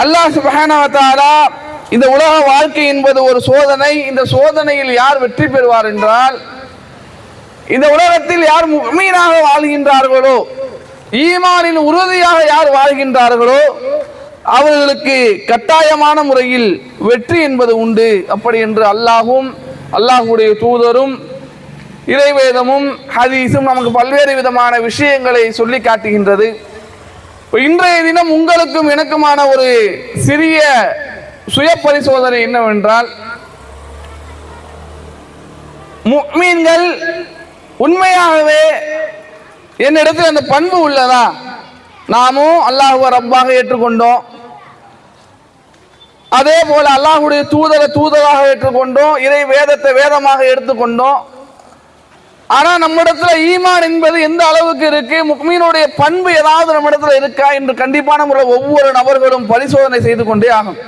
அல்லாஹ் சுப்ஹானஹு வ தஆலா இந்த உலக வாழ்க்கை என்பது ஒரு சோதனை. இந்த சோதனையில் யார் வெற்றி பெறுவார் என்றால், இந்த உலகத்தில் யார் முஃமினாக வாழ்கின்றார்களோ, ஈமானில் உறுதியாக யார் வாழ்கின்றார்களோ, அவர்களுக்கு கட்டாயமான முறையில் வெற்றி என்பது உண்டு. அப்படி என்று அல்லாஹும் அல்லாஹுடைய தூதரும் இறைவேதமும் ஹதீஸும் நமக்கு பல்வேறு விதமான விஷயங்களை சொல்லி காட்டுகின்றது. இன்றைய தினம் உங்களுக்கும் எனக்குமான ஒரு சிறிய சுய பரிசோதனை என்னவென்றால், முஃமின்கள் உண்மையாகவே என்னிடத்தில் அந்த பண்பு உள்ளதா? நாமும் அல்லாஹ்வை ரப்பாக ஏற்றுக்கொண்டோம், அதே போல அல்லாஹ்வுடைய தூதராக ஏற்றுக்கொண்டோம், இறை வேதத்தை வேதமாக எடுத்துக்கொண்டோம். ஆனா நம்மிடத்துல ஈமான் என்பது எந்த அளவுக்கு இருக்கு, முஃமினுடைய பண்பு ஏதாவது நம்மிடத்துல இருக்கா என்று கண்டிப்பான முறையில் ஒவ்வொரு நபர்களும் பரிசோதனை செய்து கொண்டே ஆகும்.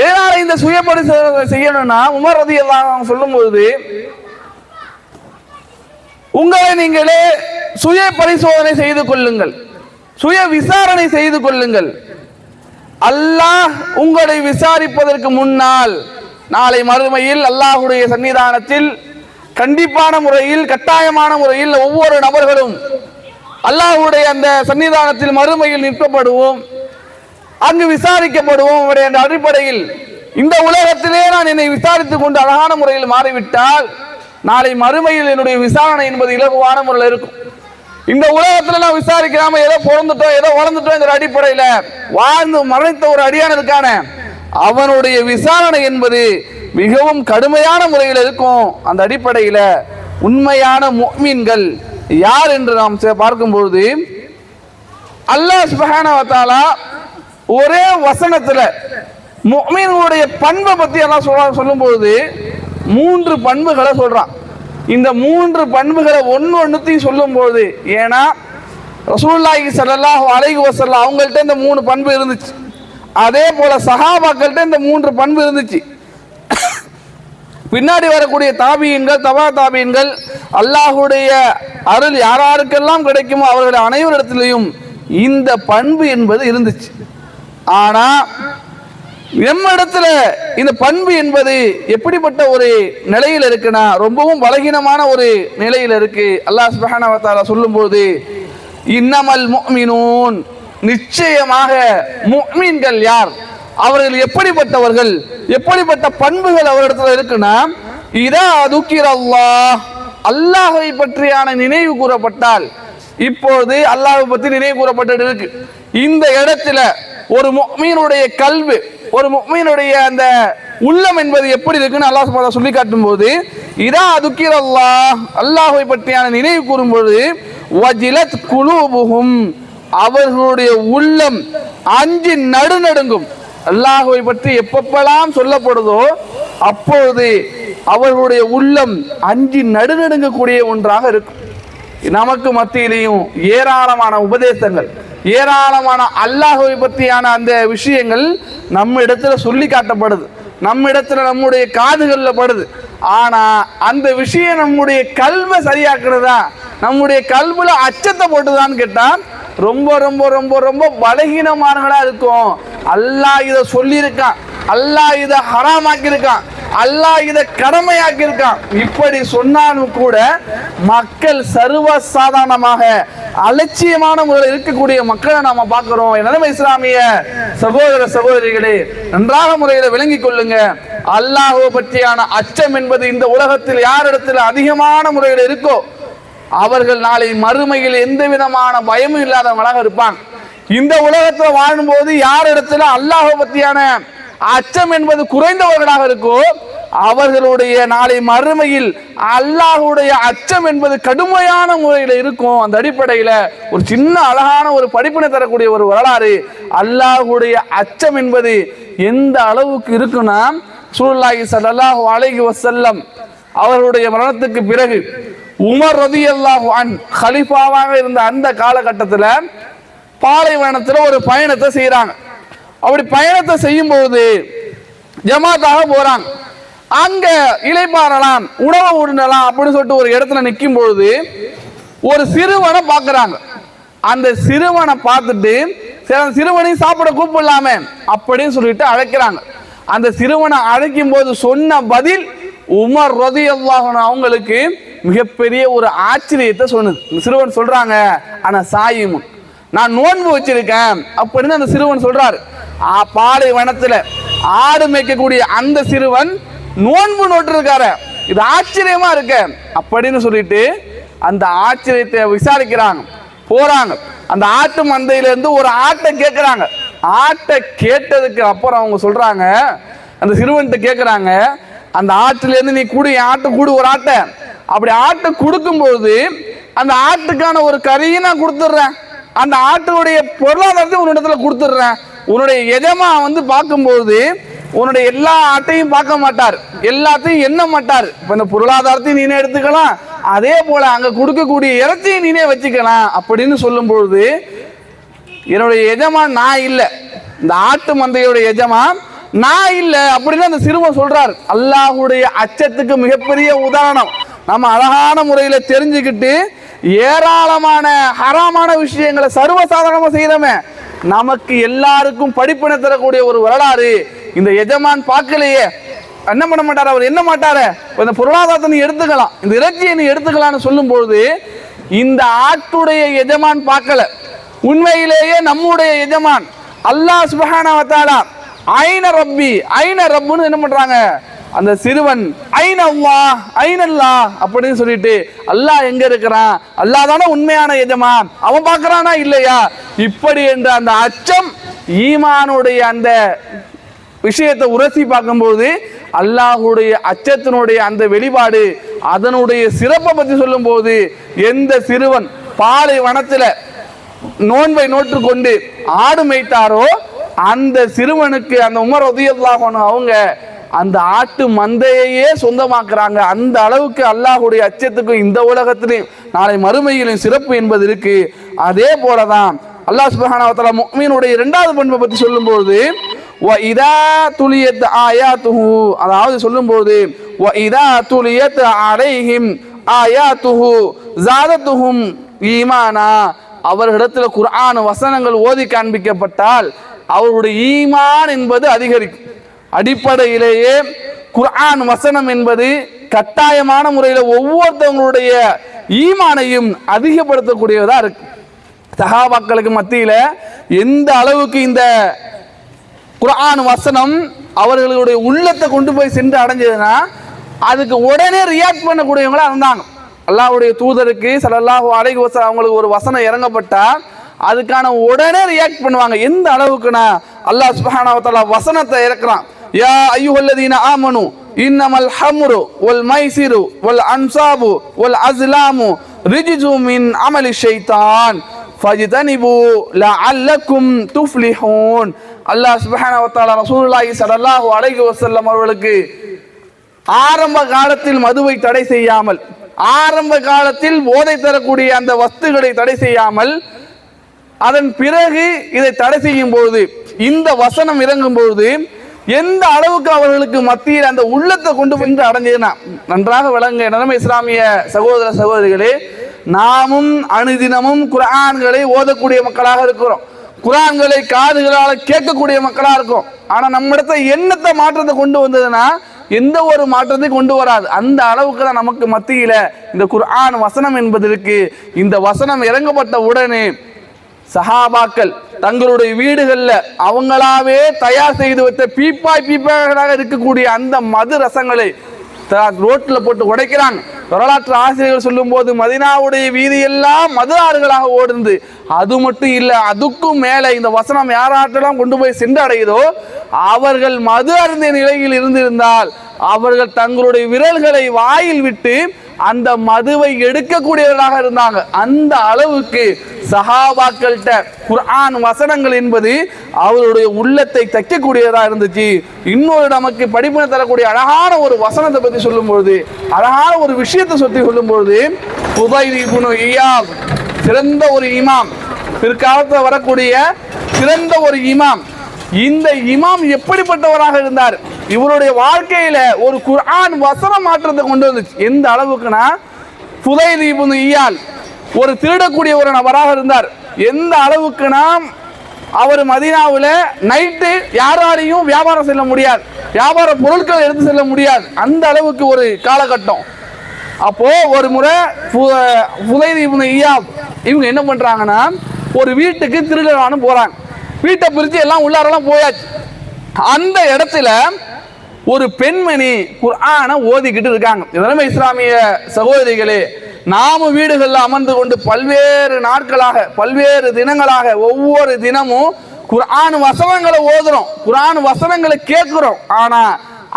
ஏனால இந்த சுய பரிசோதனை செய்யணும்னா, உமர் ரலியல்லாஹு அன்ஹு சொல்லும்போது, உங்களை நீங்களே சுய பரிசோதனை செய்து கொள்ளுங்கள், சுய விசாரணை செய்து கொள்ளுங்கள். அல்லாஹ் உங்களை விசாரிப்பதற்கு முன்னால் நாளை மறுமையில் அல்லாஹ்வுடைய சன்னிதானத்தில் கண்டிப்பான முறையில் கட்டாயமான முறையில் ஒவ்வொரு நபர்களும் அல்லாஹ்வுடைய அந்த சன்னிதானத்தில் மறுமையில் நிற்கப்படுவோம், அங்கு விசாரிக்கப்படுவோம். என்ற அடிப்படையில் இந்த உலகத்திலே நான் என்னை விசாரித்துக் கொண்டு அழகான முறையில் மாறிவிட்டால் நாளை மறுமையில் என்னுடைய விசாரணை என்பது இலகுவான முறையில் இருக்கும். இந்த உலகத்துல நான் விசாரிக்காம ஏதோ பிறந்துட்டோம் ஏதோ வளர்ந்துட்டோம் என்ற அடிப்படையில் வாழ்ந்து மறைத்த ஒரு அடியான் இருக்கான, அவனுடைய விசாரணை என்பது மிகவும் கடுமையான முறையில் இருக்கும். அந்த அடிப்படையில் உண்மையான முஃமின்கள் யார் என்று நாம் பார்க்கும்பொழுது, அல்லாஹ் சுப்ஹானஹு வ தஆலா ஒரே வசனத்துல முஃமினுடைய பண்பை பத்தி எல்லாம் சொல்லும்போது 3 பண்புகளை சொல்றான். இந்த 3 பண்புகளை ஒன்னொன்னுத்தையும் சொல்லும்போது, ஏன்னா ரசூலுல்லாஹி ஸல்லல்லாஹு அலைஹி வஸல்லம் அவங்கள்ட்ட இந்த 3 பண்பு இருந்துச்சு, அதே போல சஹாபாக்கள்கிட்ட இந்த 3 பண்பு இருந்துச்சு. பின்னாடி வரக்கூடிய தாபியீன்கள் தபா தாபியீன்கள் அல்லாஹ்வுடைய அருள் யாராருக்கெல்லாம் கிடைக்குமோ அவர்கள் அனைவரிடத்திலையும் இந்த பண்பு என்பது இருந்துச்சு. ஆனா நம்ம இடத்துல இந்த பண்பு என்பது எப்படிப்பட்ட ஒரு நிலையில் இருக்குன்னா, ரொம்பவும் பலகீனமான ஒரு நிலையில் இருக்கு. அல்லாஹ் சுப்ஹானஹு வ தஆலா சொல்லும்போது, இன்னமல் முஃமினூன், நிச்சயமாக முஃமின்கள் யார், அவர்கள் எப்படிப்பட்டவர்கள், எப்படிப்பட்ட பண்புகள் அவரிடத்துல இருக்குன்னா, இதா துக்கிரல்லாஹ், அல்லாஹ்வை பற்றியான நினைவு கூறப்பட்டால், இப்போது அல்லாஹ்வை பற்றி நினைவு கூறப்பட்டு இருக்கு. இந்த இடத்துல ஒரு முஃமினுடைய கல்வி, ஒரு முஃமினுடைய அந்த உள்ளம் என்பது எப்படி இருக்குன்னு அல்லாஹ் சுப்ஹானஹு வ தஆலா சொல்லி காட்டும் போது, இதா துக்கிரல்லாஹ், அல்லாஹ்வை பற்றியான நினைவு கூறும்போது, வஜிலத் குலூபுஹும், அவர்களுடைய உள்ளம் அஞ்சி நடுநடுங்கும். அல்லாஹ்வை பற்றி எப்பப்பெல்லாம் சொல்லப்படுதோ அப்பொழுது அவர்களுடைய உள்ளம் அஞ்சி நடுநடுங்கக்கூடிய ஒன்றாக இருக்கும். நமக்கு மத்தியிலையும் ஏராளமான உபதேசங்கள், ஏராளமான அல்லாஹ்வை பற்றியான அந்த விஷயங்கள் நம்ம இடத்துல சொல்லி காட்டப்படுது, நம்ம இடத்துல நம்முடைய காதுகளில் படுது. ஆனா அந்த விஷயம் நம்முடைய கல்வை சரியாக்குறதா, நம்முடைய கல்வில அச்சத்தை போட்டுதான்னு கேட்டா ரொம்ப ரொம்ப ரொம்ப ரொம்ப பலகீனமானங்களா இருக்கும். அல்லாஹ் இதை சொல்லியிருக்கான், அல்லாஹ் இதை ஹராமாக்கி இருக்கான், அல்லாஹ் இதை கடமையாக்கி இருக்கான். இப்படி சொன்னாலும் கூட மக்கள் சர்வ சாதாரணமாக அலட்சியமான முறையில் இருக்கக்கூடிய மக்களை நாம பார்க்கிறோம். எனவே இஸ்லாமிய சகோதர சகோதரிகளே, நன்றாக முறையில் விளங்கிக் கொள்ளுங்க. அல்லாஹ்வை பற்றியான அச்சம் என்பது இந்த உலகத்தில் யாரிடத்தில் அதிகமான முறையில் இருக்கோ அவர்கள் நாளை மறுமையில் எந்த விதமான பயமும் இல்லாதவங்களாக இருப்பாங்க. இந்த உலகத்தில் வாழும்போது யார் இடத்துல அல்லாஹ்வை பற்றியான அச்சம் என்பது குறைந்தவர்களாக இருக்கோ அவர்களுடைய நாளை மறுமையில் அல்லாஹ்வுடைய அச்சம் என்பது கடுமையான முறையில் இருக்கும். அந்த அடிப்படையில் ஒரு சின்ன அழகான ஒரு படிப்பினை தரக்கூடிய ஒரு வரலாறு, அல்லாஹ்வுடைய அச்சம் என்பது எந்த அளவுக்கு இருக்குன்னா, ரசூலுல்லாஹி ஸல்லல்லாஹு அலைஹி வஸல்லம் அவர்களுடைய மரணத்துக்கு பிறகு உமர் ரலியல்லாஹு அன்ஹு கலீஃபாவாக இருந்த அந்த காலகட்டத்தில் பாலைவனத்தில் ஒரு பயணத்தை செய்யறாங்க. அப்படி பயணத்தை செய்யும் போது ஜமாத்தாக போறாங்க. அங்க இளைப்பாறலாம், உணவு உண்ணலாம் அப்படின்னு சொல்லிட்டு ஒரு இடத்துல நிற்கும் பொழுது ஒரு சிறுவனை பார்க்கறாங்க. அந்த சிறுவனை பார்த்துட்டு சரி அந்த சிறுவனையும் சாப்பிட கூப்பிடலாமே அப்படின்னு சொல்லிட்டு அழைக்கிறாங்க. அந்த சிறுவனை அழைக்கும் போது சொன்ன பதில் உமர் ரலியல்லாஹு அன்ஹு அவங்களுக்கு மிகப்பெரிய ஒரு ஆச்சரியத்தை சொன்னது. இந்த சிறுவன் சொல்றாங்க, ஆனா சாயிமுன், நான் நோன்பு வச்சிருக்கேன் அப்படின்னு அந்த சிறுவன் சொல்றாரு. பாலைவனத்துல ஆடு மேய்க்கக்கூடிய அந்த சிறுவன் நோன்பு நோட்டு இருக்காரு, இது ஆச்சரியமா இருக்க அப்படின்னு சொல்லிட்டு அந்த ஆச்சரியத்தை விசாரிக்கிறாங்க. போறாங்க, அந்த ஆட்டு மந்தையில இருந்து ஒரு ஆட்டை கேட்கிறாங்க. ஆட்டை கேட்டதுக்கு அப்புறம் அவங்க சொல்றாங்க, அந்த சிறுவன்கிட்ட கேட்கிறாங்க, அந்த ஆட்டுல இருந்து நீ கூடு, என் ஆட்டை கூடு ஒரு ஆட்டை. அப்படி ஆட்டை கொடுக்கும்போது அந்த ஆட்டுக்கான ஒரு கறியை நான் கொடுத்துட்றேன், அந்த ஆட்டுடைய பொருளாதாரத்தை ஒரு இடத்துல கொடுத்துட்றேன். உன்னுடைய எஜமா வந்து பார்க்கும்போது உன்னுடைய எல்லா ஆட்டையும் பார்க்க மாட்டார், எல்லாத்தையும் எண்ண மாட்டார். இப்போ இந்த பொருளாதாரத்தையும் நீனே எடுத்துக்கலாம், அதே போல அங்க கொடுக்கக்கூடிய இறைச்சியும் நீனே வச்சுக்கலாம் அப்படின்னு சொல்லும் பொழுது, என்னுடைய எஜமான் நான் இல்லை, இந்த ஆட்டு மந்தையோட எஜமான் நான் இல்லை அப்படின்னு அந்த சிறுவன் சொல்றார். அல்லாஹுடைய அச்சத்துக்கு மிகப்பெரிய உதாரணம். நம்ம அழகான முறையில தெரிஞ்சுக்கிட்டு ஏராளமான ஹராமான விஷயங்களை சர்வசாதாரணமா செய்யறோமே, நமக்கு எல்லாருக்கும் படிப்பினை தரக்கூடிய ஒரு வரலாறு. இந்த எஜமான் பார்க்கலையே, என்ன பண்ண மாட்டாரு, அவர் என்ன மாட்டாரு, இந்த பொருளாதாரத்தை நீ எடுத்துக்கலாம், இந்த இறைச்சியை நீ எடுத்துக்கலாம்னு சொல்லும் பொழுது இந்த ஆட்டுடைய எஜமான் பார்க்கல, உண்மையிலேயே நம்முடைய எஜமான் அல்லாஹ் சுப்ஹானஹு வ தஆலா ஐன ரப்பி ஐன ரப்புன்னு என்ன பண்றாங்க, அந்த சிறுவன் ஐன அல்லாஹ் ஐன அல்லாஹ் அப்படின்னு சொல்லிட்டு அல்லாஹ் எங்க இருக்கிறான், அல்லாஹ் தானே உண்மையான எஜமான், அவன் பார்க்கறானா இல்லையா, இப்படி என்ற அந்த அச்சம் ஈமானுடைய அந்த விஷயத்தை உரசி பார்க்கும்போது அல்லாஹுடைய அச்சத்தினுடைய அந்த வெளிப்பாடு, அதனுடைய சிறப்பை பற்றி சொல்லும் போது, எந்த சிறுவன் பாலைவனத்தில் நோன்பை நோற்று கொண்டு ஆடு மேய்த்தாரோ அந்த சிறுவனுக்கு அந்த உமர் ரலியல்லாஹு அன்ஹு அவங்க அந்த ஆட்டு மந்தையே சொந்தமாக்குறாங்க. அந்த அளவுக்கு அல்லாஹுடைய அச்சத்துக்கும் இந்த உலகத்திலையும் நாளை மறுமையிலும் சிறப்பு என்பது இருக்கு. அதே போலதான் அல்லாஹ் சுப்ஹானஹு வ தஆலா முஃமினுடைய இரண்டாவது பண்பை பற்றி சொல்லும்போது وَإِذَا تُلِيَتْ آيَاتُهُ, அதாவது சொல்லும்போது وَإِذَا تُلِيَتْ عَلَيْهِمْ آيَاتُهُ زَادَتْهُمْ ஈமானா, அவர்களிடத்தில் குர்ஆன் வசனங்கள் ஓதி காண்பிக்கப்பட்டால் அவருடைய ஈமான் என்பது அதிகரிக்கும். அடிப்படையிலேயே குர்ஆன் வசனம் என்பது கட்டாயமான முறையில் ஒவ்வொருத்தவங்களுடைய ஈமானையும் அதிகப்படுத்தக்கூடியதா இருக்கு. சஹாபாக்களுக்கு மத்தியில் எந்த அளவுக்கு இந்த குர்ஆன் வசனம் அவர்களுடைய உள்ளத்தை கொண்டு போய் சென்று அடைஞ்சதுன்னா அதுக்கு உடனே ரியாக்ட் பண்ணக்கூடியவங்களா இருந்தாங்க. அல்லாஹ்வுடைய தூதருக்கு ஸல்லல்லாஹு அலைஹி வஸல்லம் அவங்களுக்கு ஒரு வசனம் இறங்கப்பட்டா அதுக்கான உடனே ரியாக்ட் பண்ணுவாங்க. எந்த அளவுக்குனா அல்லாஹ் சுப்ஹானஹு வ தஆலா வசனத்தை இறக்குறான், யா அய்யுஹல்லதீன ஆமனு இன்னமல் ஹம்ரு வல் மைசிரு வல் அன்சாபு வல் அஸ்லாமு ரிஜ்ஸு மின் அமலி ஷைத்தான் ஃபஜ்தனிபு லஅல்லக்கும் துஃப்லிஹூன். அல்லாஹ் சுப்ஹானஹு வ தஆலா ரசூலுல்லாஹி ஸல்லல்லாஹு அலைஹி வஸல்லம் அவர்களுக்கு ஆரம்ப காலத்தில் மதுவை தடை செய்யாமல், ஆரம்ப காலத்தில் போதை தரக்கூடிய அந்த வஸ்துகளை தடை செய்யாமல், அதன் பிறகு இதை தடை செய்யும் பொழுது இந்த வசனம் இறங்கும் பொழுது எந்த அளவுக்கு அவர்களுக்கு மத்தியில் அந்த உள்ளத்தை கொண்டு வந்து அடைஞ்சதுன்னா நன்றாக விளங்க. நன்மை இஸ்லாமிய சகோதர சகோதரிகளே, நாமும் அனுதினமும் குர்ஆன்களை ஓதக்கூடிய மக்களாக இருக்கிறோம், குர்ஆன்களை காதுகளால் கேட்கக்கூடிய மக்களாக இருக்கும். ஆனா நம்மிடத்தை எண்ணத்தை மாற்றத்தை கொண்டு வந்ததுன்னா எந்த ஒரு மாற்றத்தை கொண்டு வராது. அந்த அளவுக்கு தான் நமக்கு மத்தியில இந்த குர்ஆன் வசனம் என்பதற்கு. இந்த வசனம் இறங்கப்பட்ட உடனே சஹாபாக்கள் தங்களுடைய வீடுகளில் அவங்களாவே தயார் செய்து வைத்த பீப்பாயாக இருக்கக்கூடிய அந்த மது ரசங்களை ரோட்டில் போட்டு உடைக்கிறாங்க. வரலாற்று ஆசிரியர்கள் சொல்லும் போது மதீனாவுடைய வீதியெல்லாம் மது ஆறுகளாக ஓடுந்து, அது மட்டும் இல்லை, அதுக்கும் மேலே இந்த வசனம் யாராட்டெல்லாம் கொண்டு போய் சென்றடையுதோ அவர்கள் மது அருந்திய நிலையில் இருந்திருந்தால் அவர்கள் தங்களுடைய விரல்களை வாயில் விட்டு அந்த மதுவை எடுக்கக்கூடியவர்களாக இருந்தாங்க. அந்த அளவுக்கு சஹாபாக்கள்கிட்ட குர்ஆன் வசனங்கள் என்பது அவருடைய உள்ளத்தை தைக்கக்கூடியதாக இருந்துச்சு. இன்னொரு நமக்கு படிப்பினை தரக்கூடிய அழகான ஒரு வசனத்தை பற்றி சொல்லும்பொழுது, அழகான ஒரு விஷயத்தை சொல்லி சொல்லும்பொழுது, ஃபுதைல் இப்னு இயாத் சிறந்த ஒரு இமாம், பிற்காலத்தில் வரக்கூடிய சிறந்த ஒரு இமாம். இந்த இமாம் எப்படிப்பட்டவராக இருந்தார், இவருடைய வாழ்க்கையில ஒரு குர்ஆன் வசன மாற்றத்தை கொண்டு வந்துச்சு. எந்த அளவுக்குனா ஃபுதைல் இப்னு இயாத் ஒரு திருடக்கூடிய ஒரு நபராக இருந்தார். எந்த அளவுக்குனா அவர் மதீனாவில் நைட்டு யாராலையும் வியாபாரம் செல்ல முடியாது, வியாபார பொருட்களை எடுத்து செல்ல முடியாது, அந்த அளவுக்கு ஒரு காலகட்டம். அப்போ ஒரு முறை ஃபுதைல் இப்னு இயாத் இவங்க என்ன பண்றாங்கன்னா, ஒரு வீட்டுக்கு திருடரானு போறாங்க. வீட்டை பிரித்து எல்லாம் உள்ளாரெல்லாம் போயாச்சு. அந்த இடத்துல ஒரு பெண்மணி குர்ஆனை ஓதிக்கிட்டு இருக்காங்க. இதெல்லாம் இஸ்லாமிய சகோதரிகளே, நாம வீடுகளில் அமர்ந்து கொண்டு பல்வேறு நாட்களாக பல்வேறு தினங்களாக ஒவ்வொரு தினமும் குர்ஆன் வசனங்களை ஓதுறோம், குர்ஆன் வசனங்களை கேட்கிறோம். ஆனா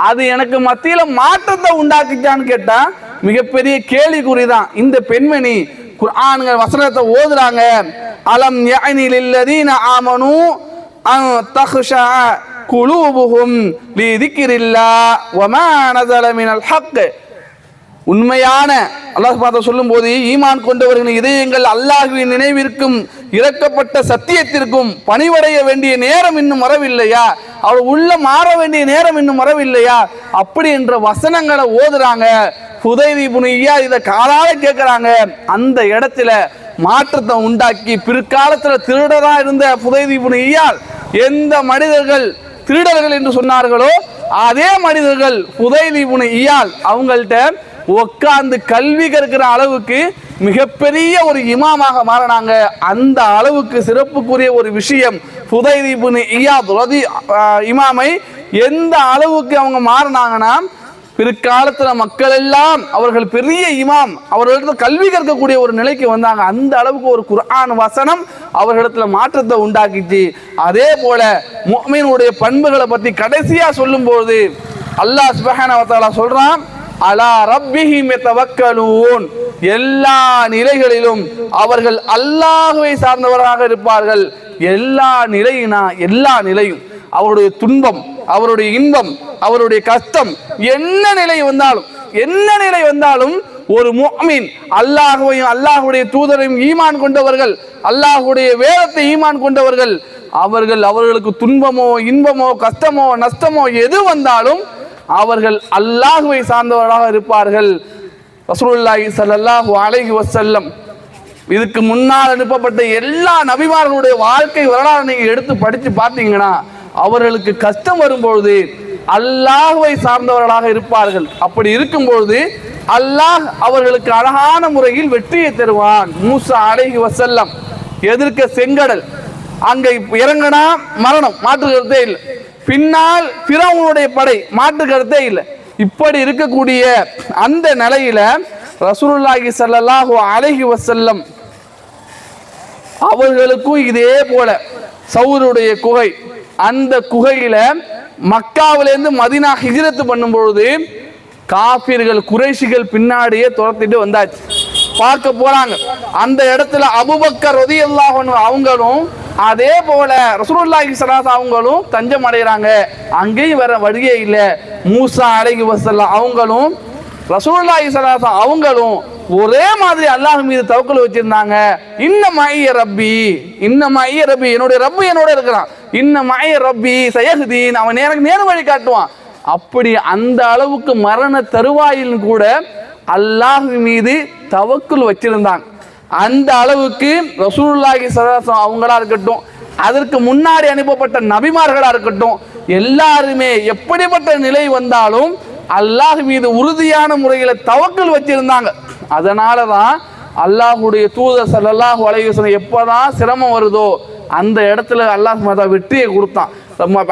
அது எனக்கு மத்தியில மாற்றத்தை உண்டாக்குச்சான்னு கேட்டா மிகப்பெரிய கேள்விக்குறிதான். இந்த பெண்மணி குர்ஆன் வசனத்தை ஓதுறாங்க. அலம் யஅனி லில்லதீன ஆமனு அன் தக்ஷா குலூபுஹும் லிதிக்ரில்லாஹ் வமா நஸல மினல் ஹக். உண்மையான அல்லாஹ் பார்த்து சொல்லும் போது, ஈமான் கொண்டவர்களின் இதயங்கள் அல்லாஹ்வின் நினைவிற்கும் இறக்கப்பட்ட சத்தியத்திற்கும் பணிவடைய வேண்டிய நேரம் இன்னும் வரவில்லையா, அவர் உள்ள மாற வேண்டிய நேரம் இன்னும் வரவில்லையா, அப்படி என்ற வசனங்களை ஓதுறாங்க. ஃபுதைல் இப்னு இயாத் இதை காலால கேட்கிறாங்க. அந்த இடத்துல மாற்றத்தை உண்டாக்கி பிற்காலத்துல திருடரா இருந்த ஃபுதைல் இப்னு இயாத் எந்த மனிதர்கள் திருடர்கள் என்று சொன்னார்களோ அதே மனிதர்கள் ஃபுதைல் இப்னு இயாத் அவங்கள்ட்ட உட்கார்ந்து கல்வி கற்கிற அளவுக்கு மிகப்பெரிய ஒரு இமாமாக மாறினாங்க. அந்த அளவுக்கு சிறப்புக்குரிய ஒரு விஷயம். ஃபுதைல் இப்னு இயாத் இமாமை எந்த அளவுக்கு அவங்க மாறினாங்கன்னா, பிற்காலத்துல மக்கள் எல்லாம் அவர்கள் பெரிய இமாம், அவர்களிடத்துல கல்வி கற்கக்கூடிய ஒரு நிலைக்கு வந்தாங்க. அந்த அளவுக்கு ஒரு குர்ஆன் வசனம் அவர்களிடத்துல மாற்றத்தை உண்டாக்கிச்சு. அதே போல முஃமினுடைய பண்புகளை பத்தி கடைசியா சொல்லும் போது அல்லாஹ் சுப்ஹானஹு வ தஆலா சொல்றான், அலா ரப்பிஹிம் யதவக்கலூன். எல்லா நிலைகளிலும் அவர்கள் அல்லாஹ்வை சார்ந்தவராக இருப்பார்கள். எல்லா நிலையும் அவருடைய துன்பம், அவருடைய இன்பம், அவருடைய கஷ்டம், என்ன நிலை வந்தாலும் ஒரு முஃமின் அல்லாஹ்வையும் அல்லாஹ்வுடைய தூதரையும் ஈமான் கொண்டவர்கள், அல்லாஹ்வுடைய வேதத்தை ஈமான் கொண்டவர்கள், அவர்களுக்கு துன்பமோ இன்பமோ கஷ்டமோ நஷ்டமோ எது வந்தாலும் அவர்கள் அல்லாஹ்வை சார்ந்தவர்களாக இருப்பார்கள். ரசூலுல்லாஹி ஸல்லல்லாஹு அலைஹி வஸல்லம் இதுக்கு முன்னால் அனுப்பப்பட்ட எல்லா நபிமார்களுடைய வாழ்க்கை வரலாறு நீங்க எடுத்து படிச்சு பார்த்தீங்கன்னா, அவர்களுக்கு கஷ்டம் வரும்பொழுது அல்லாஹ்வை சார்ந்தவர்களாக இருப்பார்கள். அப்படி இருக்கும்பொழுது அல்லாஹ் அவர்களுக்கு அழகான முறையில் வெற்றியை தருவான். மூசா அலைஹி வஸல்லம் எதிர்க்க செங்கடல், அங்க இறங்கினா மரணம், மாற்று கருத்தே இல்லை. பின்னால் ஃபிரௌனுடைய படை, மாற்று கருத்தே இல்லை. இப்படி இருக்கக்கூடிய அந்த நிலையில ரசூலுல்லாஹி ஸல்லல்லாஹு அலைஹி வஸல்லம் அவர்களுக்கும் இதே போல சௌருடைய குகை, அந்த குகையில மக்காவிலிருந்து மதீனா ஹிஜ்ரத் பண்ணும் பொழுது காஃபிர்கள் குறைஷிகள் பின்னாடியே துரத்திட்டு வந்தாச்சு. பார்க்க போறாங்க. அந்த இடத்துல அபூபக்கர் ரலியல்லாஹு அன்ஹு அவங்களும் அதே போல ரசூலுல்லாஹி ஸல்லல்லாஹு அலைஹி அவங்களும் தஞ்சம் அடைகிறாங்க. அங்கேயும் வர வழியே இல்லை. மூசா அலைஹி வஸல்லம் அவங்களும் ரசூலுல்லாஹி ஸல்லல்லாஹு அலைஹி அவங்களும் ஒரே மாதிரி அல்லாஹ் மீது தவக்கல் வச்சிருந்தாங்க. இன்ன மய்ய ரப்பி, என்னுடைய ரப்பு என்னோட இருக்கிறான். இன்ன மய்ய ரப்பி சயஹ்தீன், அவன் எனக்கு நேர் வழி காட்டுவான். அப்படி அந்த அளவுக்கு மரண தருவாயில் கூட அல்லாஹ் மீது தவக்குல் வச்சிருந்தாங்க. அந்த அளவுக்கு ரசூலுல்லாஹி ஸல்லல்லாஹு அலைஹி அவங்களா இருக்கட்டும், அதற்கு முன்னாடி அனுப்பப்பட்ட நபிமார்களா இருக்கட்டும், எல்லாருமே எப்படிப்பட்ட நிலை வந்தாலும் அல்லாஹ் மீது உறுதியான முறையில் தவக்குல் வச்சிருந்தாங்க. அதனால தான் அல்லாஹ்வுடைய தூதர் ஸல்லல்லாஹு அலைஹி வஸல்லம் எப்போதான் சிரமம் வருதோ அந்த இடத்துல அல்லாஹ் வெற்றியை கொடுத்தான்.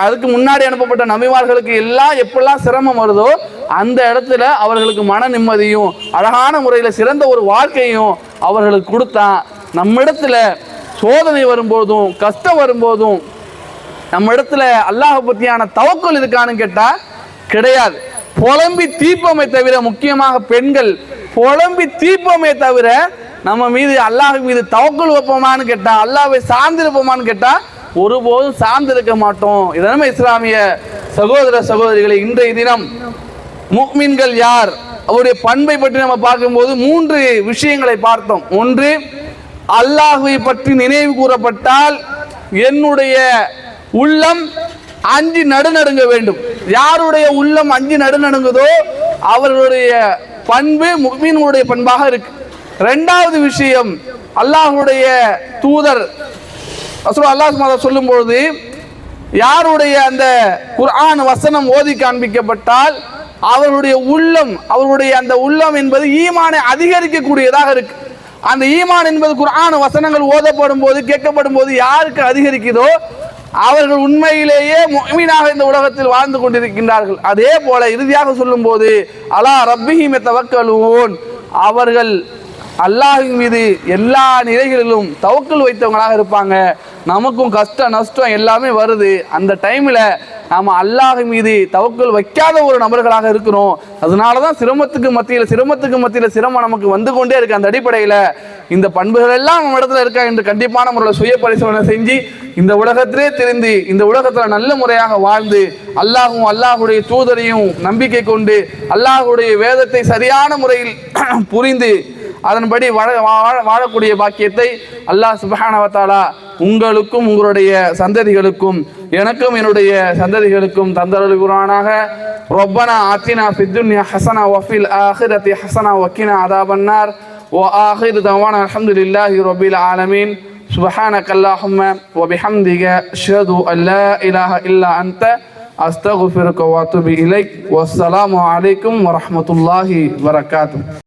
அதுக்கு முன்னாடி அனுப்பப்பட்ட நபிமார்களுக்கு எல்லாம் எப்பெல்லாம் சிரமம் வருதோ அந்த இடத்துல அவர்களுக்கு மன நிம்மதியும் அழகான முறையில் சிறந்த ஒரு வாழ்க்கையும் அவர்களுக்கு கொடுத்தான். நம்ம இடத்துல சோதனை வரும்போதும் கஷ்டம் வரும்போதும் நம்ம இடத்துல அல்லாஹ் பற்றியான தவக்குல் இருக்கான்னு கேட்டா கிடையாது. புலம்பி தீர்ப்போமே தவிர, முக்கியமாக பெண்கள் புலம்பி தீர்ப்போமே தவிர நம்ம மீது அல்லாஹ் மீது தவக்குல் வைப்போமான்னு கேட்டா, அல்லாஹ்வை சார்ந்திருப்போமான்னு கேட்டா ஒருபோதும் சார்ந்திருக்க மாட்டோம். இதனால் இஸ்லாமிய சகோதர சகோதரிகளை, இன்றைய தினம் முஃமின்கள் யார், அவருடைய பண்பை பற்றி நம்ம பார்க்கும்போது 3 விஷயங்களை பார்த்தோம். ஒன்று, அல்லாஹ்வை பற்றி நினைவு கூறப்பட்டால் என்னுடைய உள்ளம் அஞ்சு நடுநடுங்க வேண்டும். யாருடைய உள்ளம் அஞ்சு நடுநடுங்குதோ அவர்களுடைய பண்பு முஃமினுடைய பண்பாக இருக்கு. 2வது விஷயம், அல்லாஹ்வுடைய தூதர் ரசூலுல்லாஹி அல்லாஹ் சுப்ஹானஹு வ சொல்லும் பொழுது, யாருடைய அந்த குர்ஆன் வசனம் ஓதி காண்பிக்கப்பட்டால் அவருடைய உள்ளம், அவருடைய அந்த உள்ளம் என்பது ஈமானை அதிகரிக்கக்கூடியதாக இருக்கு. அந்த ஈமான் என்பது குர்ஆன் வசனங்கள் ஓதப்படும் போது, கேட்கப்படும் போது யாருக்கு அதிகரிக்குதோ அவர்கள் உண்மையிலேயே முஃமினாக இந்த உலகத்தில் வாழ்ந்து கொண்டிருக்கின்றார்கள். அதே போல இறுதியாக சொல்லும் போது, அலா ரப்பிஹிம் யதவக்கலூன், அவர்கள் அல்லாஹ்வின் மீது எல்லா நிலைகளிலும் தவக்கல் வைத்தவங்களாக இருப்பாங்க. நமக்கும் கஷ்டம் நஷ்டம் எல்லாமே வருது, அந்த டைம்ல நாம அல்லாஹ் மீது தவக்கல் வைக்காத ஒரு நபர்களாக இருக்கிறோம். அதனாலதான் சிரமத்துக்கு மத்தியில் சிரமம் நமக்கு வந்து கொண்டே இருக்கு. அந்த அடிப்படையில் இந்த பண்புகள் எல்லாம் நம்ம இடத்துல இருக்கா என்று கண்டிப்பான முறையில் சுய பரிசோதனை செஞ்சு இந்த உலகத்திலே தெரிந்து இந்த உலகத்தில் நல்ல முறையாக வாழ்ந்து அல்லாஹும் அல்லாஹுடைய தூதரையும் நம்பிக்கை கொண்டு அல்லாஹுடைய வேதத்தை சரியான முறையில் புரிந்து அதன்படி வாழக்கூடிய பாக்கியத்தை அல்லாஹ் சுப்ஹானஹு வ தஆலா உங்களுக்கும் உங்களுடைய சந்ததிகளுக்கும் எனக்கும் என்னுடைய சந்ததிகளுக்கும் தந்தருள் புரிவானாக. ரப்பனா ஆத்தினா ஃபித் துன்யா ஹஸனா வ ஃபில் ஆখিরাতি ஹஸனா வ கினா அஸாபன்னார் வ ஆখির தவானா அல்ஹம்துலில்லாஹி ரப்பில் ஆலமீன். சுப்ஹானக அல்லாஹும்ம வ பிஹம்திக அஷ்ஹது அன் லா இலாஹா இல்லா அன்த அஸ்தக்ஃபிருக வ அத்தூபு இலைக். வஸ்ஸலாமு அலைக்கும் வ ரஹ்மத்துல்லாஹி வ பரகாத்துஹு.